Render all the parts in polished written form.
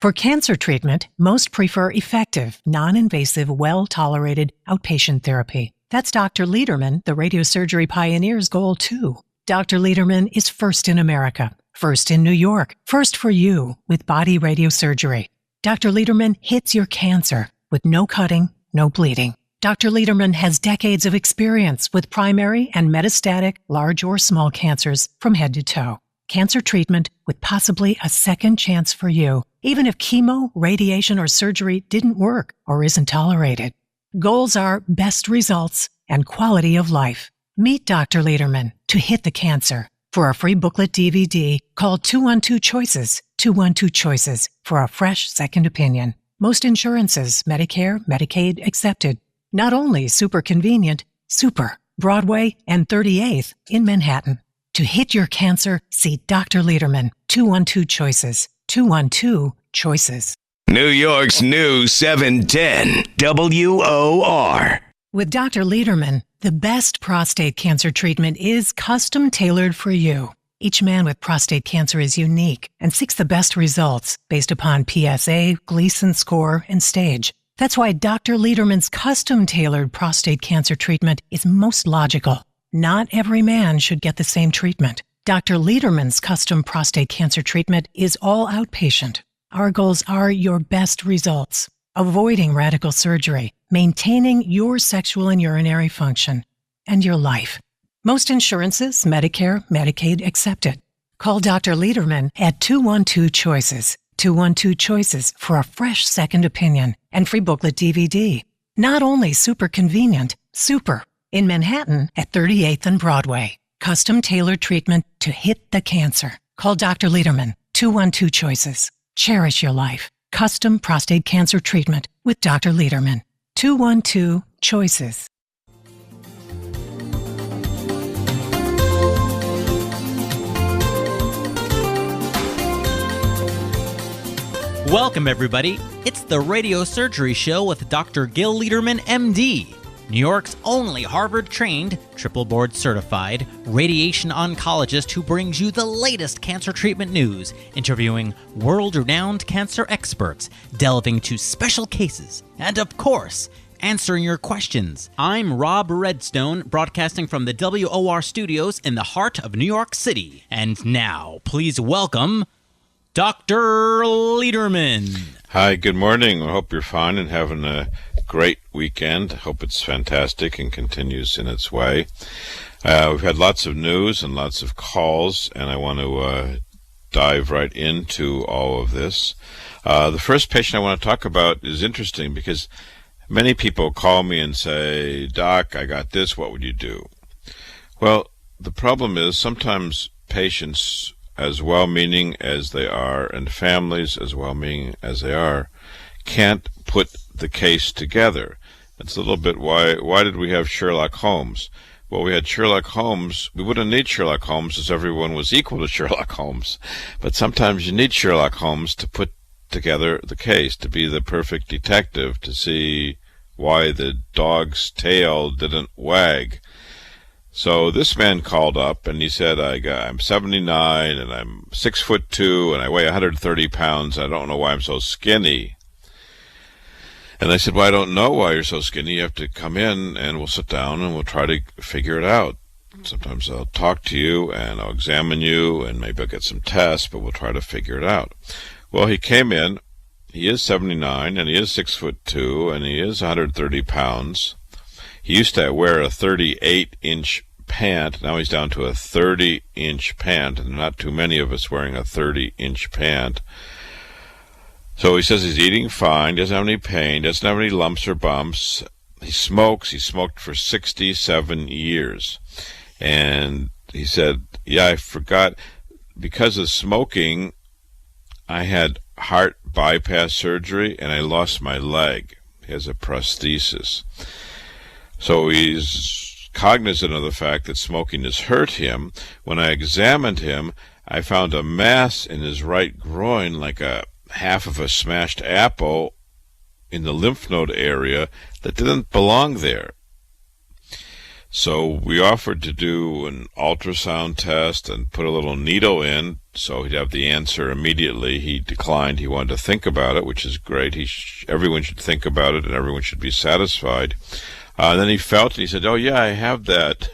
For cancer treatment, most prefer effective, non-invasive, well-tolerated outpatient therapy. That's Dr. Lederman, the radiosurgery pioneer's goal too. Dr. Lederman is first in America, first in New York, first for you with body radiosurgery. Dr. Lederman hits your cancer with no cutting, no bleeding. Dr. Lederman has decades of experience with primary and metastatic large or small cancers from head to toe. Cancer treatment with possibly a second chance for you, even if chemo, radiation, or surgery didn't work or isn't tolerated. Goals are best results and quality of life. Meet Dr. Lederman to hit the cancer. For a free booklet DVD, call 212-CHOICES, 212-CHOICES for a fresh second opinion. Most insurances, Medicare, Medicaid accepted. Not only super convenient, super, Broadway and 38th in Manhattan. To hit your cancer, see Dr. Lederman, 212-CHOICES, 212-CHOICES. New York's new 710 WOR. With Dr. Lederman, the best prostate cancer treatment is custom tailored for you. Each man with prostate cancer is unique and seeks the best results based upon PSA, Gleason score, and stage. That's why Dr. Lederman's custom-tailored prostate cancer treatment is most logical. Not every man should get the same treatment. Dr. Lederman's custom prostate cancer treatment is all outpatient. Our goals are your best results, avoiding radical surgery, maintaining your sexual and urinary function, and your life. Most insurances, Medicare, Medicaid accepted. Call Dr. Lederman at 212-CHOICES, 212-CHOICES for a fresh second opinion and free booklet DVD. Not only super convenient, super. In Manhattan at 38th and Broadway. Custom tailored treatment to hit the cancer. Call Dr. Lederman, 212-CHOICES. Cherish your life. Custom prostate cancer treatment with Dr. Lederman. 212-CHOICES. Welcome, everybody. It's the Radiosurgery Show with Dr. Gil Lederman, MD. New York's only Harvard-trained, triple board-certified radiation oncologist who brings you the latest cancer treatment news, interviewing world-renowned cancer experts, delving to special cases, and, of course, answering your questions. I'm Rob Redstone, broadcasting from the WOR studios in the heart of New York City. And now, please welcome Dr. Lederman. Hi, good morning. I hope you're fine and having a great weekend. I hope it's fantastic and continues in its way. We've had lots of news and lots of calls, and I want to dive right into all of this. The first patient I want to talk about is interesting because many people call me and say, Doc, I got this, what would you do? Well, the problem is sometimes patients, as well-meaning as they are, and families, as well-meaning as they are, can't put the case together. It's a little bit why did we have Sherlock Holmes? Well, we had Sherlock Holmes. We wouldn't need Sherlock Holmes as everyone was equal to Sherlock Holmes. But sometimes you need Sherlock Holmes to put together the case, to be the perfect detective, to see why the dog's tail didn't wag. So this man called up and he said, I'm 79 and I'm 6'2" and I weigh 130 pounds. I don't know why I'm so skinny. And I said, well, I don't know why you're so skinny. You have to come in and we'll sit down and we'll try to figure it out. Sometimes I'll talk to you and I'll examine you and maybe I'll get some tests, but we'll try to figure it out. Well, he came in. He is 79 and he is 6'2" and he is 130 pounds. He used to wear a 38-inch pant. Now he's down to a 30-inch pant, and not too many of us wearing a 30-inch pant. So he says he's eating fine, doesn't have any pain, doesn't have any lumps or bumps. He smokes. He smoked for 67 years. And he said, yeah, I forgot, because of smoking, I had heart bypass surgery and I lost my leg. He has a prosthesis. So he's cognizant of the fact that smoking has hurt him. When I examined him, I found a mass in his right groin, like a half of a smashed apple in the lymph node area that didn't belong there. So we offered to do an ultrasound test and put a little needle in so he'd have the answer immediately. He declined. He wanted to think about it, which is great. Everyone should think about it and everyone should be satisfied. Then he felt it. He said, "Oh, yeah, I have that."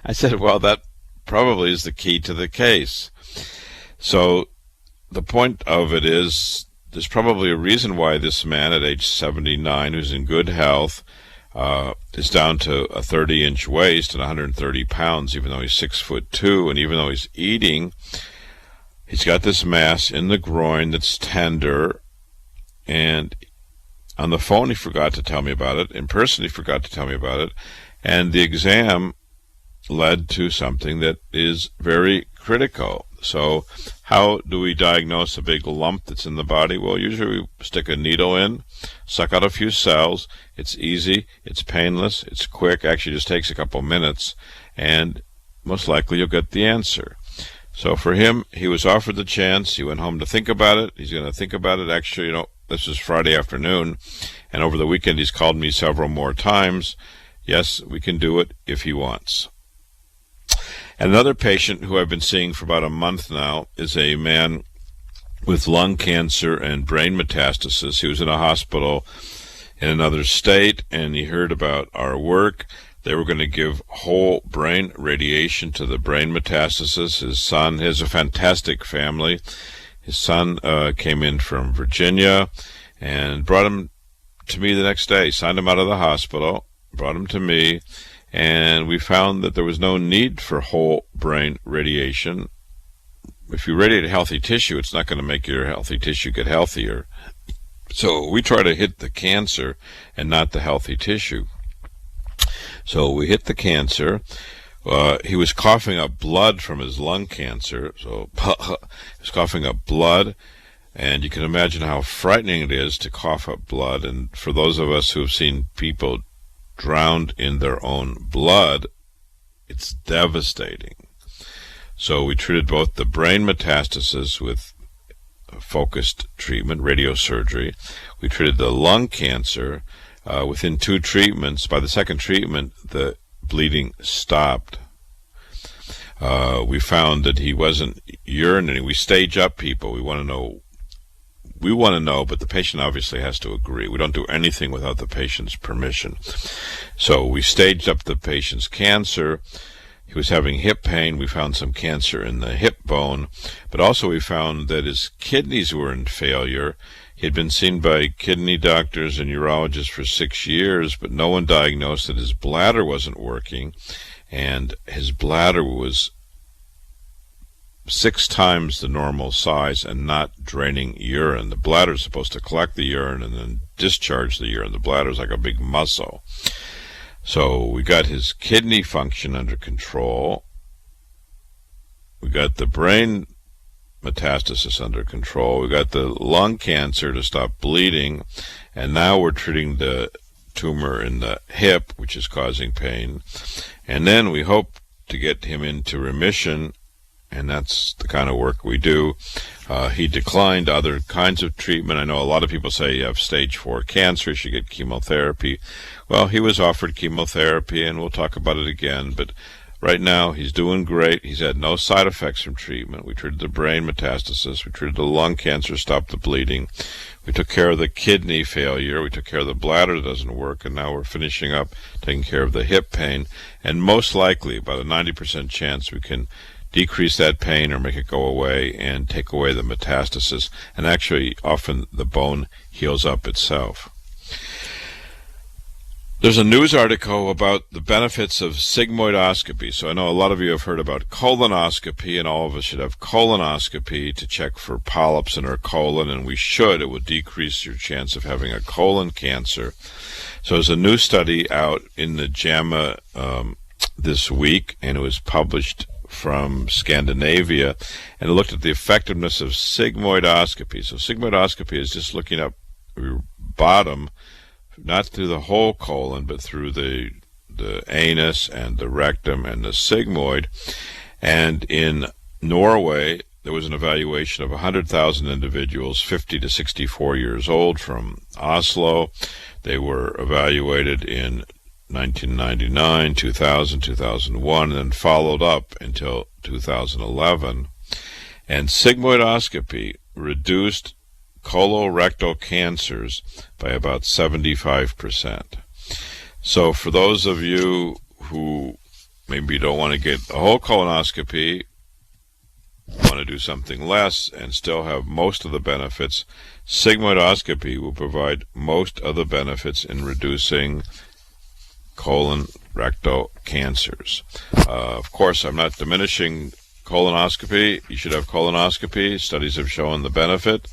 I said, "Well, that probably is the key to the case." So the point of it is there's probably a reason why this man at age 79, who's in good health, is down to a 30-inch waist and 130 pounds, even though he's 6'2", and even though he's eating, he's got this mass in the groin that's tender. And on the phone, he forgot to tell me about it. In person, he forgot to tell me about it. And the exam led to something that is very critical. So how do we diagnose a big lump that's in the body? Well, usually we stick a needle in, suck out a few cells. It's easy, it's painless, it's quick, actually just takes a couple minutes, and most likely you'll get the answer. So for him, he was offered the chance. He went home to think about it. He's going to think about it. Actually, this is Friday afternoon, and over the weekend he's called me several more times. Yes, we can do it if he wants. Another patient who I've been seeing for about a month now is a man with lung cancer and brain metastasis. He was in a hospital in another state, and he heard about our work. They were going to give whole brain radiation to the brain metastasis. His son has a fantastic family. His son came in from Virginia and brought him to me the next day, signed him out of the hospital, brought him to me, and we found that there was no need for whole brain radiation. If you radiate healthy tissue, it's not going to make your healthy tissue get healthier. So we try to hit the cancer and not the healthy tissue. So we hit the cancer. He was coughing up blood from his lung cancer. So he was coughing up blood. And you can imagine how frightening it is to cough up blood. And for those of us who have seen people drowned in their own blood, it's devastating. So we treated both the brain metastasis with focused treatment, radiosurgery. We treated the lung cancer. Within 2 treatments, by the second treatment, the bleeding stopped. We found that he wasn't urinating. We stage up people. We want to know, but the patient obviously has to agree. We don't do anything without the patient's permission. So we staged up the patient's cancer. He was having hip pain. We found some cancer in the hip bone, but also we found that his kidneys were in failure. He had been seen by kidney doctors and urologists for 6 years, but no one diagnosed that his bladder wasn't working, and his bladder was 6 times the normal size and not draining urine. The bladder is supposed to collect the urine and then discharge the urine. The bladder is like a big muscle. So we got his kidney function under control. We got the brain metastasis under control. We got the lung cancer to stop bleeding, and now we're treating the tumor in the hip, which is causing pain. And then we hope to get him into remission, and that's the kind of work we do. He declined other kinds of treatment. I know a lot of people say you have stage 4 cancer, you should get chemotherapy. Well, he was offered chemotherapy, and we'll talk about it again, but right now he's doing great. He's had no side effects from treatment. We treated the brain metastasis, we treated the lung cancer, stopped the bleeding, we took care of the kidney failure, we took care of the bladder that doesn't work, and now we're finishing up taking care of the hip pain, and most likely, about a 90% chance, we can decrease that pain or make it go away and take away the metastasis, and actually often the bone heals up itself. There's a news article about the benefits of sigmoidoscopy. So I know a lot of you have heard about colonoscopy, and all of us should have colonoscopy to check for polyps in our colon, and we should. It will decrease your chance of having a colon cancer. So there's a new study out in the JAMA this week, and it was published from Scandinavia, and it looked at the effectiveness of sigmoidoscopy. So sigmoidoscopy is just looking up your bottom, not through the whole colon, but through the anus and the rectum and the sigmoid. And in Norway, there was an evaluation of 100,000 individuals, 50 to 64 years old, from Oslo. They were evaluated in 1999, 2000, 2001, and then followed up until 2011. And sigmoidoscopy reduced colorectal cancers by about 75%. So for those of you who maybe don't want to get a whole colonoscopy, want to do something less and still have most of the benefits, sigmoidoscopy will provide most of the benefits in reducing colon rectal cancers. Of course, I'm not diminishing colonoscopy. You should have colonoscopy. Studies have shown the benefit.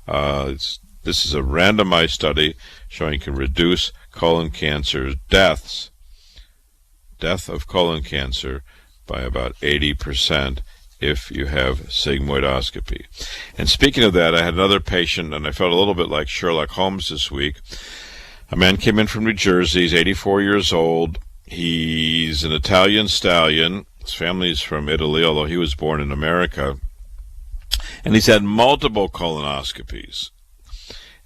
This is a randomized study showing you can reduce colon cancer death of colon cancer by about 80% if you have sigmoidoscopy. And speaking of that, I had another patient, and I felt a little bit like Sherlock Holmes this week. A man came in from New Jersey. He's 84 years old. He's an Italian stallion. His family's from Italy, although he was born in America. And he's had multiple colonoscopies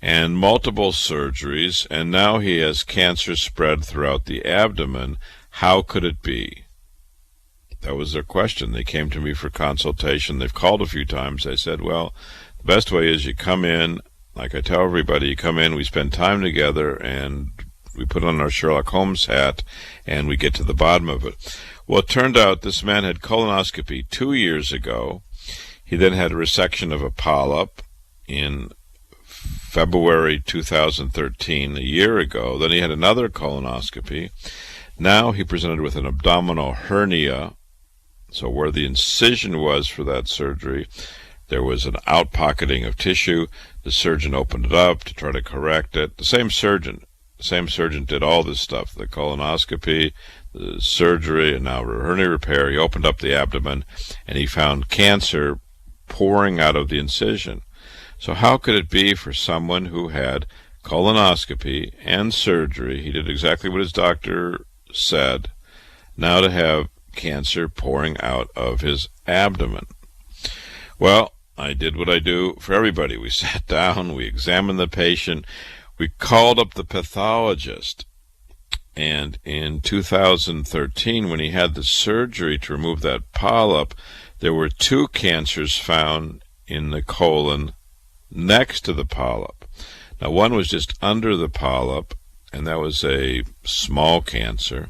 and multiple surgeries, and now he has cancer spread throughout the abdomen. How could it be? That was their question. They came to me for consultation. They've called a few times. I said, well, the best way is you come in, like I tell everybody, you come in, we spend time together, and we put on our Sherlock Holmes hat, and we get to the bottom of it. Well, it turned out this man had colonoscopy 2 years ago. He then had a resection of a polyp in February 2013, a year ago. Then he had another colonoscopy. Now he presented with an abdominal hernia. So where the incision was for that surgery, there was an outpocketing of tissue. The surgeon opened it up to try to correct it. The same surgeon did all this stuff, the colonoscopy, the surgery, and now hernia repair. He opened up the abdomen, and he found cancer pouring out of the incision. So how could it be for someone who had colonoscopy and surgery, he did exactly what his doctor said, now to have cancer pouring out of his abdomen? Well, I did what I do for everybody. We sat down, we examined the patient, we called up the pathologist, and in 2013, when he had the surgery to remove that polyp, there were 2 cancers found in the colon next to the polyp. Now, one was just under the polyp, and that was a small cancer.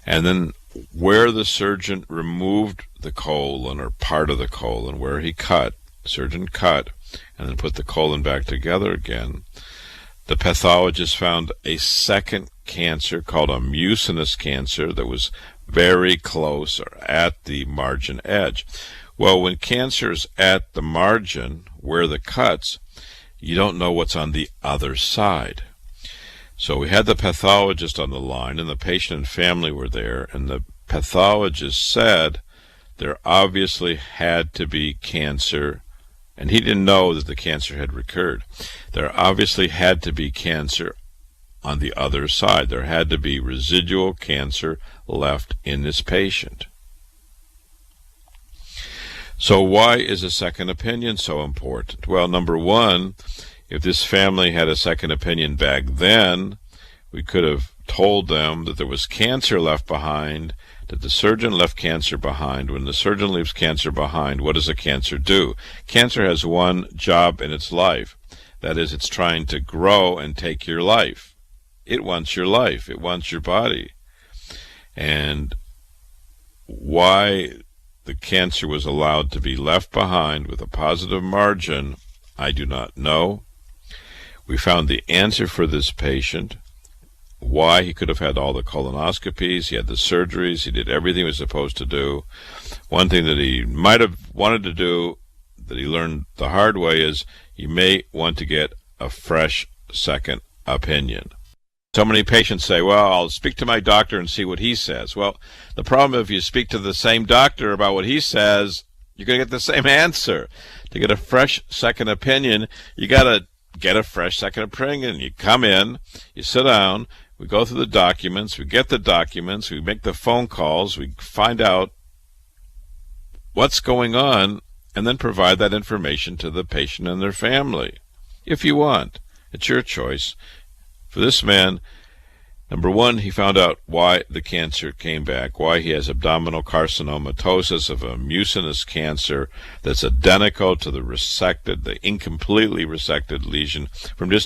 And then where the surgeon removed the colon, or part of the colon, where he cut, surgeon cut, and then put the colon back together again, the pathologist found a second cancer called a mucinous cancer that was very close or at the margin edge. Well, when cancer is at the margin, where the cuts, you don't know what's on the other side. So we had the pathologist on the line, and the patient and family were there, and the pathologist said there obviously had to be cancer, and he didn't know that the cancer had recurred. There obviously had to be cancer on the other side. There had to be residual cancer left in this patient. So why is a second opinion so important? Well, number one, if this family had a second opinion back then, we could have told them that there was cancer left behind, that the surgeon left cancer behind. When the surgeon leaves cancer behind, what does a cancer do? Cancer has one job in its life. That is, it's trying to grow and take your life. It wants your life. It wants your body. And why the cancer was allowed to be left behind with a positive margin, I do not know. We found the answer for this patient, why he could have had all the colonoscopies, he had the surgeries, he did everything he was supposed to do. One thing that he might have wanted to do, that he learned the hard way, is you may want to get a fresh second opinion. So many patients say, well, I'll speak to my doctor and see what he says. Well, the problem, if you speak to the same doctor about what he says, you're going to get the same answer. To get a fresh second opinion, you got to get a fresh second opinion. You come in, you sit down, we go through the documents, we get the documents, we make the phone calls, we find out what's going on, and then provide that information to the patient and their family. If you want, it's your choice. For this man, Number one, he found out why the cancer came back, why he has abdominal carcinomatosis of a mucinous cancer that's identical to the incompletely resected lesion from just